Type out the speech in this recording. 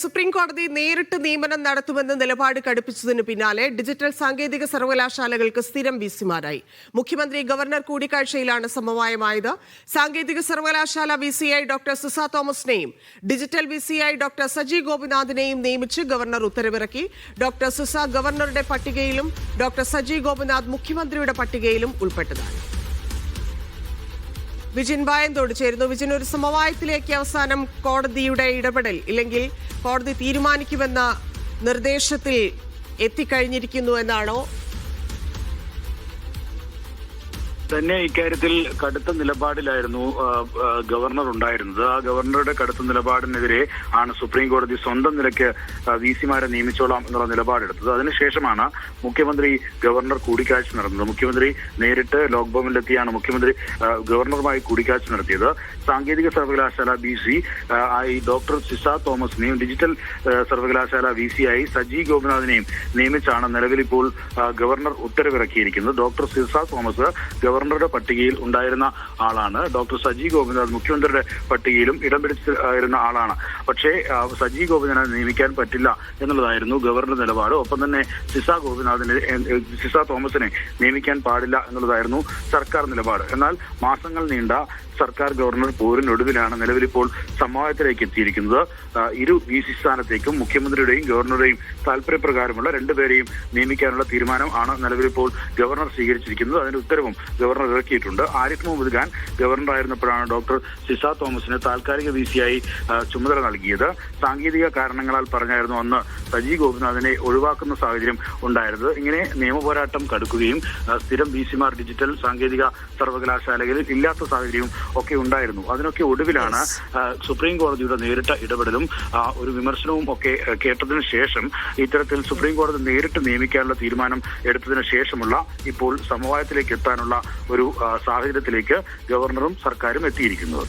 Supreme കോടതി നേരിട്ട് നിയമനം നടത്തുമെന്ന് നിലപാട് കടുപ്പിച്ചതിന് പിന്നാലെ ഡിജിറ്റൽ സാങ്കേതിക സർവകലാശാലകൾക്ക് സ്ഥിരം വിസിമാരായി. മുഖ്യമന്ത്രി ഗവർണർ കൂടിക്കാഴ്ചയിലാണ് സമവായമായത്. സാങ്കേതിക സർവകലാശാല വിസിയായി ഡോക്ടർ സിസ തോമസിനെയും ഡിജിറ്റൽ വിസിയായി ഡോക്ടർ സജി ഗോപിനാഥിനെയും നിയമിച്ച് ഗവർണർ ഉത്തരവിറക്കി. ഡോക്ടർ സിസ ഗവർണറുടെ പട്ടികയിലും ഡോക്ടർ സജി ഗോപിനാഥ് മുഖ്യമന്ത്രിയുടെ പട്ടികയിലും ഉൾപ്പെട്ടതാണ്. വിജിൻ ബായന്തോട് ചേരുന്നു. വിജിൻ, ഒരു സമവായത്തിലേക്ക് അവസാനം കോടതിയുടെ ഇടപെടൽ ഇല്ലെങ്കിൽ കോടതി തീരുമാനിക്കുമെന്ന നിർദ്ദേശത്തിൽ എത്തിക്കഴിഞ്ഞിരിക്കുന്നു എന്നാണോ? തന്നെ ഇക്കാര്യത്തിൽ കടുത്ത നിലപാടിലായിരുന്നു ഗവർണർ ഉണ്ടായിരുന്നത്. ആ ഗവർണറുടെ കടുത്ത നിലപാടിനെതിരെ ആണ് സുപ്രീം കോടതി സ്വന്തം നിലയ്ക്ക് വിസിമാരെ നിയമിച്ചോളാം എന്നുള്ള നിലപാടെടുത്തത്. അതിനുശേഷമാണ് മുഖ്യമന്ത്രി ഗവർണർ കൂടിക്കാഴ്ച നടന്നത്. മുഖ്യമന്ത്രി നേരിട്ട് ലോക് ഭവനിലെത്തിയാണ് മുഖ്യമന്ത്രി ഗവർണറുമായി കൂടിക്കാഴ്ച നടത്തിയത്. സാങ്കേതിക സർവകലാശാല വിസി ആയി ഡോക്ടർ സിസ തോമസിനെയും ഡിജിറ്റൽ സർവകലാശാല വിസിയായി സജി ഗോപിനാഥിനെയും നിയമിച്ചാണ് നിലവിലിപ്പോൾ ഗവർണർ ഉത്തരവിറക്കിയിരിക്കുന്നത്. ഡോക്ടർ സിസ തോമസ് ഗവർണറുടെ പട്ടികയിൽ ഉണ്ടായിരുന്ന ആളാണ്. ഡോക്ടർ സജി ഗോപിനാഥ് മുഖ്യമന്ത്രിയുടെ പട്ടികയിലും ഇടം പിടിച്ചിരുന്ന ആളാണ്. പക്ഷേ സജി ഗോപിനാഥിനെ നിയമിക്കാൻ പറ്റില്ല എന്നുള്ളതായിരുന്നു ഗവർണറുടെ നിലപാട്. ഒപ്പം തന്നെ സിസ തോമസിനെ നിയമിക്കാൻ പാടില്ല എന്നുള്ളതായിരുന്നു സർക്കാർ നിലപാട്. എന്നാൽ മാസങ്ങൾ നീണ്ട സർക്കാർ ഗവർണർ പോരിനൊടുവിലാണ് നിലവിലിപ്പോൾ സമവായത്തിലേക്ക് എത്തിയിരിക്കുന്നത്. ഇരു വിസി സ്ഥാനത്തേക്കും മുഖ്യമന്ത്രിയുടെയും ഗവർണറുടെയും താല്പര്യപ്രകാരമുള്ള രണ്ടുപേരെയും നിയമിക്കാനുള്ള തീരുമാനം ആണ് നിലവിലിപ്പോൾ ഗവർണർ സ്വീകരിച്ചിരിക്കുന്നത്. അതിന്റെ ഉത്തരവും ഗവർണർ ഇറക്കിയിട്ടുണ്ട്. ആരിഫ് മുഹമ്മദ് ഖാൻ ഗവർണറായിരുന്നപ്പോഴാണ് ഡോക്ടർ സിസ തോമസിന് താൽക്കാലിക വിസിയായി ചുമതല നൽകിയത്. സാങ്കേതിക കാരണങ്ങളാൽ പറഞ്ഞായിരുന്നു അന്ന് സജി ഗോപിനാഥിനെ ഒഴിവാക്കുന്ന സാഹചര്യം ഉണ്ടായിരുന്നത്. ഇങ്ങനെ നിയമപോരാട്ടം കടുക്കുകയും സ്ഥിരം വിസിമാർ ഡിജിറ്റൽ സാങ്കേതിക സർവകലാശാലകളിൽ ഇല്ലാത്ത സാഹചര്യവും ഒക്കെ ഉണ്ടായിരുന്നു. അതിനൊക്കെ ഒടുവിലാണ് സുപ്രീം കോടതിയുടെ നേരിട്ട ഇടപെടലും ഒരു വിമർശനവും ഒക്കെ കേട്ടതിനു ശേഷം ഇത്തരത്തിൽ സുപ്രീം കോടതി നേരിട്ട് നിയമിക്കാനുള്ള തീരുമാനം എടുത്തതിനു ശേഷമുള്ള ഇപ്പോൾ സമവായത്തിലേക്ക് എത്താനുള്ള ഒരു സാഹചര്യത്തിലേക്ക് ഗവർണറും സർക്കാരും എത്തിയിരിക്കുന്നത്.